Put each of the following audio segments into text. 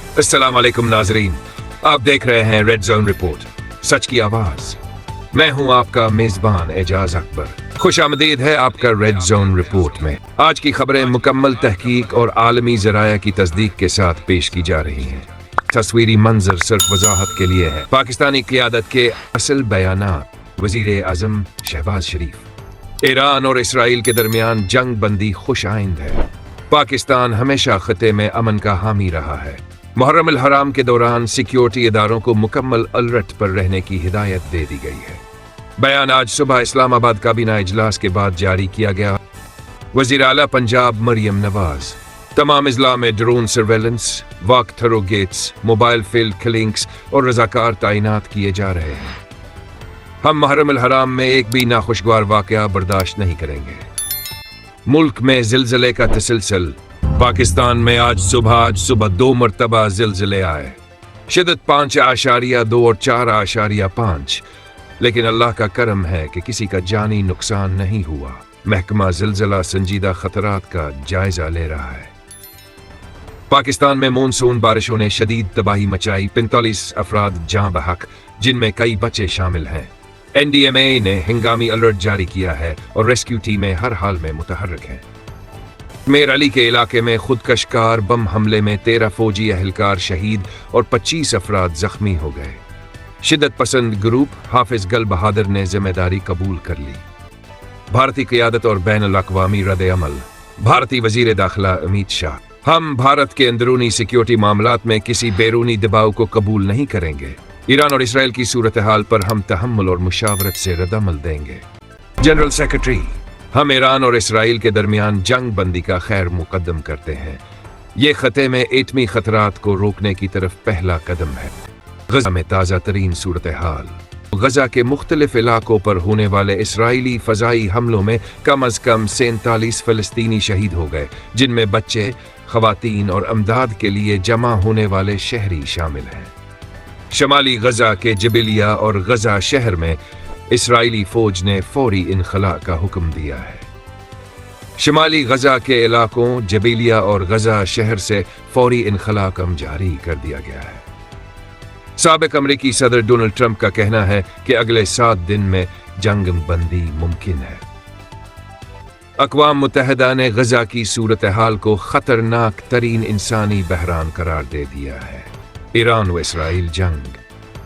अस्सलाम वालेकुम नाजरीन, आप देख रहे हैं रेड जोन रिपोर्ट, सच की आवाज। मैं हूं आपका मेजबान एजाज अकबर। खुश आमदीद है आपका रेड जोन रिपोर्ट में। आज की खबरें मुकम्मल तहकीक और आलमी जराया की तस्दीक के साथ पेश की जा रही हैं। तस्वीरी मंजर सिर्फ वजाहत के लिए है। पाकिस्तानी क़ियादत के असल बयानात। वज़ीर आज़म शहबाज शरीफ। ईरान और इसराइल के दरमियान जंग बंदी खुश आइंद है। पाकिस्तान हमेशा खत्े में अमन का हामी रहा है। मुहर्रम अल हराम के दौरान सिक्योरिटी इदारों को मुकम्मल अलर्ट पर रहने की हिदायत दे दी गई है। बयान आज सुबह इस्लामाबाद काबीना इजलास के बाद जारी किया गया। वज़ीर आला पंजाब मरियम नवाज। तमाम अजला में drone surveillance, walk through gates, mobile field clinics और रजाकार तैनात किए जा रहे हैं। हम मुहर्रम अल हराम में एक भी नाखुशगवार वाकया बर्दाश्त नहीं करेंगे। मुल्क में जिलजिले का तसलसल। पाकिस्तान में आज सुबह 2 मरतबा जिलजिले आए। शिद्दत 5.2 और 4.5, लेकिन अल्लाह का करम है कि किसी का जानी नुकसान नहीं हुआ। महकमा जिलजिला संजीदा खतरात का जायजा ले रहा है। पाकिस्तान में मानसून बारिशों ने शदीद तबाही मचाई। 45 अफराद जाँ बहक, जिनमें कई बच्चे शामिल हैं। NDMA ने हंगामी अलर्ट जारी किया है और रेस्क्यू टीमें हर हाल में मुतहर्रिक हैं। मेर अली के इलाके में खुदकश कार बम हमले में 13 फौजी अहलकार शहीद और 25 अफराद जख्मी हो गए। शिद्दत पसंद ग्रुप हाफिज गल बहादुर ने जिम्मेदारी कबूल कर ली। भारतीय क़ियादत और बैनुल अक़वामी रद्द अमल। भारतीय वज़ीर दाखिला अमित शाह। हम भारत के अंदरूनी सिक्योरिटी मामलात में किसी बैरूनी दबाव को कबूल नहीं करेंगे। ईरान और इसराइल की सूरत हाल पर हम तहम्मुल और मुशावरत से रद्द-अमल देंगे। General secretary. हम ईरान और इसराइल के दरमियान जंग बंदी का खैर मुकद्दम करते हैं। ये खते में एटमी खतरात को रोकने की तरफ पहला कदम है। गजा में ताज़ा तरीन सूरत हाल। गजा के मुख्तलिफ इलाकों पर होने वाले इसराइली फ़ज़ाई हमलों में कम अज़ कम 47 फ़लस्तीनी शहीद हो गए, जिनमें बच्चे, ख़वातीन और अमदाद के लिए जमा होने वाले शहरी शामिल हैं। शमाली गजा के जबेलिया और गजा शहर में इसराइली फौज ने फौरी इनखला का हुक्म दिया है। शमाली गजा के इलाकों जबेलिया और गजा शहर से फौरी इनखला कम जारी कर दिया गया है। साबिक अमरीकी सदर डोनाल्ड ट्रंप का कहना है कि अगले 7 दिन में जंग बंदी मुमकिन है। अक़वाम मुत्तहिदा ने गजा की सूरत हाल को खतरनाक तरीन इंसानी बहरान करार दे दिया है। ईरान व इसराइल जंग।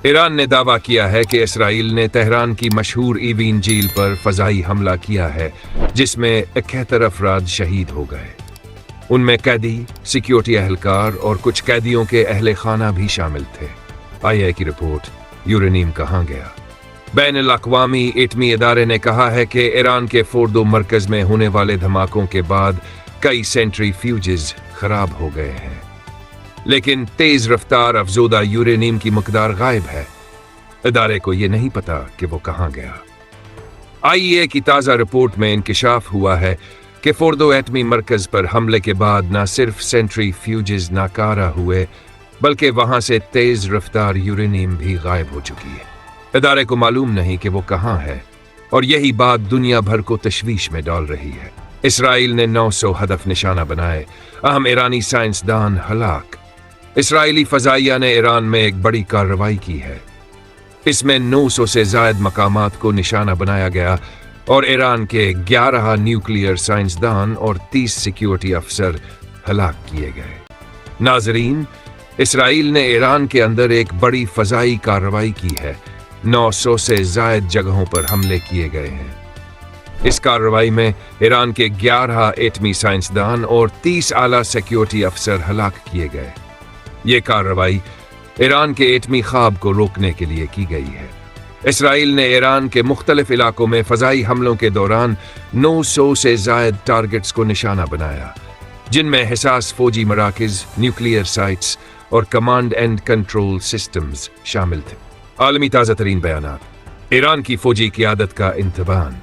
ईरान ने दावा किया है कि इसराइल ने तेहरान की मशहूर ईवीन झील पर फ़ज़ाई हमला किया है, जिसमें 71 अफराद शहीद हो गए। उनमें कैदी, सिक्योरिटी अहलकार और कुछ कैदियों के अहले खाना भी शामिल थे। IA की रिपोर्ट। यूरेनियम कहाँ गया? बैनुल अक़वामी एटमी इदारे ने कहा है कि ईरान के फोर्डो मरकज़ में होने वाले धमाकों के बाद कई सेंट्रीफ्यूजेस खराब हो गए हैं, लेकिन तेज रफ्तार अफजोदा यूरेनियम की मकदार गायब है। इदारे को यह नहीं पता कि वो कहाँ गया। IEA की ताज़ा रिपोर्ट में इंकिशाफ हुआ है कि फोर्डो एटमी मरकज़ पर हमले के बाद न सिर्फ सेंट्रीफ्यूजेस नाकारा हुए, बल्कि वहां से तेज रफ्तार यूरेनियम भी गायब हो चुकी है। इदारे को मालूम नहीं कि वो कहाँ है, और यही बात दुनिया भर को तशवीश में डाल रही है। इसराइल ने 900 हदफ निशाना बनाए। अहम ईरानी साइंसदान हलाक। इसराइली फ़ज़ाइया ने ईरान में एक बड़ी कार्रवाई की है। इसमें 900 से ज़ायद मकामात को निशाना बनाया गया और ईरान के 11 न्यूक्लियर साइंसदान और 30 सिक्योरिटी अफसर हलाक किए गए। नाजरीन, इसराइल ने ईरान के अंदर एक बड़ी फ़ज़ाई कार्रवाई की है। 900 से ज़ायद जगहों पर हमले किए गए हैं। इस कार्रवाई में ईरान के 11 एटमी साइंसदान और 30 आला सिक्योरिटी अफसर हलाक किए गए। ये कार्रवाई ईरान के एटमी ख्वाब को रोकने के लिए की गई है। इसराइल ने ईरान के मुख्तलिफ इलाकों में फ़ज़ाई हमलों के दौरान 900 से ज़ायद टारगेट्स को निशाना बनाया, जिनमें हिसास फौजी मराकिज़, न्यूक्लियर साइट्स और कमांड एंड कंट्रोल सिस्टम्स शामिल थे। आलमी ताज़ा तरीन बयानात। ईरान की फौजी क़ियादत का इंतबान।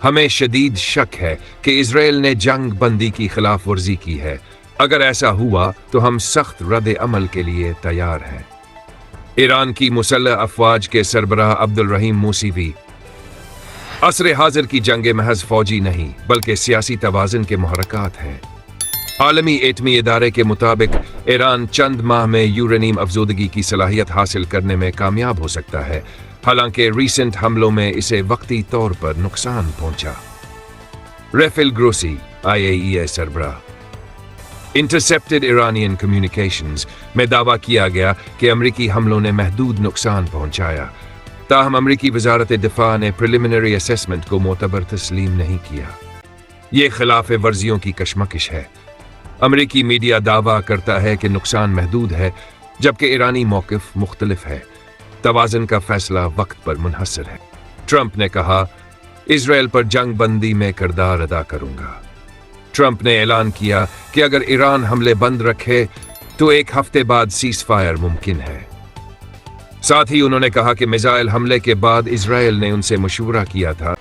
हमें शदीद शक है कि इजराइल ने जंग बंदी की खिलाफ वर्जी की है। अगर ऐसा हुआ तो हम सख्त रद्द अमल के लिए तैयार हैं। ईरान की मुसल्लह अफवाज के सरबराह अब्दुल रहीम मूसीवी। असर हाजिर की जंग महज फौजी नहीं बल्कि सियासी तवाज़ुन के मुहर्रकात हैं। आलमी एटमी इदारे के मुताबिक ईरान चंद माह में यूरेनियम अफजोदगी की सलाहियत हासिल करने में कामयाब हो सकता है, हालांकि रीसेंट हमलों में इसे वक्ती तौर पर नुकसान पहुंचा। रेफेल ग्रोसी, IAEA सरबराह। इंटरसेप्टेड ईरानियन कम्युनिकेशंस में दावा किया गया कि अमरीकी हमलों ने महदूद नुकसान पहुंचाया, ताहम अमरीकी वजारत दिफा ने प्रिलिमिनरी असेसमेंट को मोतबर तस्लीम नहीं किया। ये खिलाफ वर्जियों की कशमकश है। अमरीकी मीडिया दावा करता है कि नुकसान महदूद है, जबकि ईरानी मौक़िफ़ मुख्तलिफ है। तवाज़न का फैसला वक्त पर मुनहसर है। ट्रंप ने कहा, इजराइल पर जंग बंदी में किरदार अदा करूंगा। ट्रंप ने ऐलान किया कि अगर ईरान हमले बंद रखे तो एक हफ्ते बाद सीज़ फायर मुमकिन है। साथ ही उन्होंने कहा कि मिसाइल हमले के बाद इजराइल ने उनसे मशवरा किया था।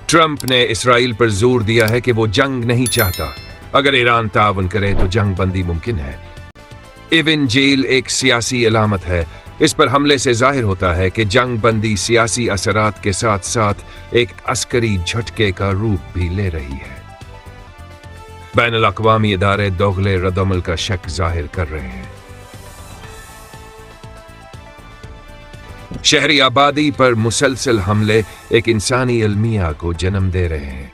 ट्रंप ने इसराइल पर जोर दिया है कि वो जंग नहीं चाहता। अगर ईरान तावन करे तो जंग बंदी मुमकिन है। इवन जेल एक सियासी अलामत है। इस पर हमले से जाहिर होता है कि जंग बंदी सियासी असरात के साथ साथ एक अस्करी झटके का रूप भी ले रही है। बैनुल अक़वामी इदारे दोगले रद्दअमल का शक जाहिर कर रहे हैं। शहरी आबादी पर मुसलसल हमले एक इंसानी अलमिया को जन्म दे रहे हैं।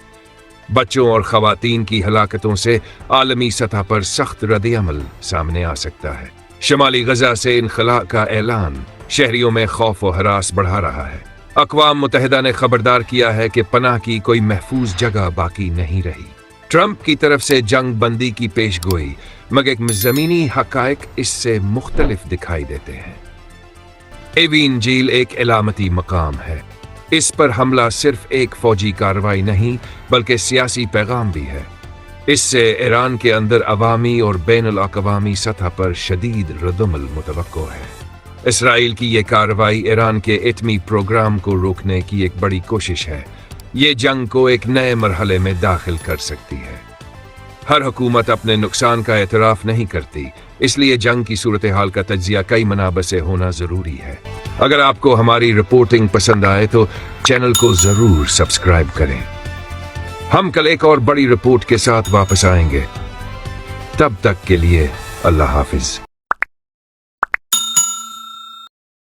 बच्चों और ख़वातीन की हलाकतों से आलमी सतह पर सख्त रद्द-ए-अमल सामने आ सकता है। शमाली गजा से इनखला का ऐलान शहरियों में खौफ और हरास बढ़ा रहा है। अक़वाम मुत्तहिदा ने खबरदार किया है कि पनाह की कोई महफूज जगह बाकी नहीं रही। ट्रंप की तरफ से जंग बंदी की पेशगोई, मगर ज़मीनी हक़ाइक़ इससे मुख्तलिफ दिखाई देते हैं। एवीन झील एक अलामती मकाम है। इस पर हमला सिर्फ एक फौजी कार्रवाई नहीं बल्कि सियासी पैगाम भी है। इससे ईरान के अंदर अवामी और बैनुल अक़वामी सतह पर शदीद रद्द-ए-अमल मुतवक्को है। इसराइल की ये कार्रवाई ईरान के एटमी प्रोग्राम को रोकने की एक बड़ी कोशिश है। ये जंग को एक नए मरहले में दाखिल कर सकती है। हर हुकूमत अपने नुकसान का एतराफ़ नहीं करती, इसलिए जंग की सूरत हाल का तज्ज़िया कई मनाबे से होना ज़रूरी है। अगर आपको हमारी रिपोर्टिंग पसंद आए तो चैनल को ज़रूर सब्सक्राइब करें। हम कल एक और बड़ी रिपोर्ट के साथ वापस आएंगे। तब तक के लिए अल्लाह हाफिज़।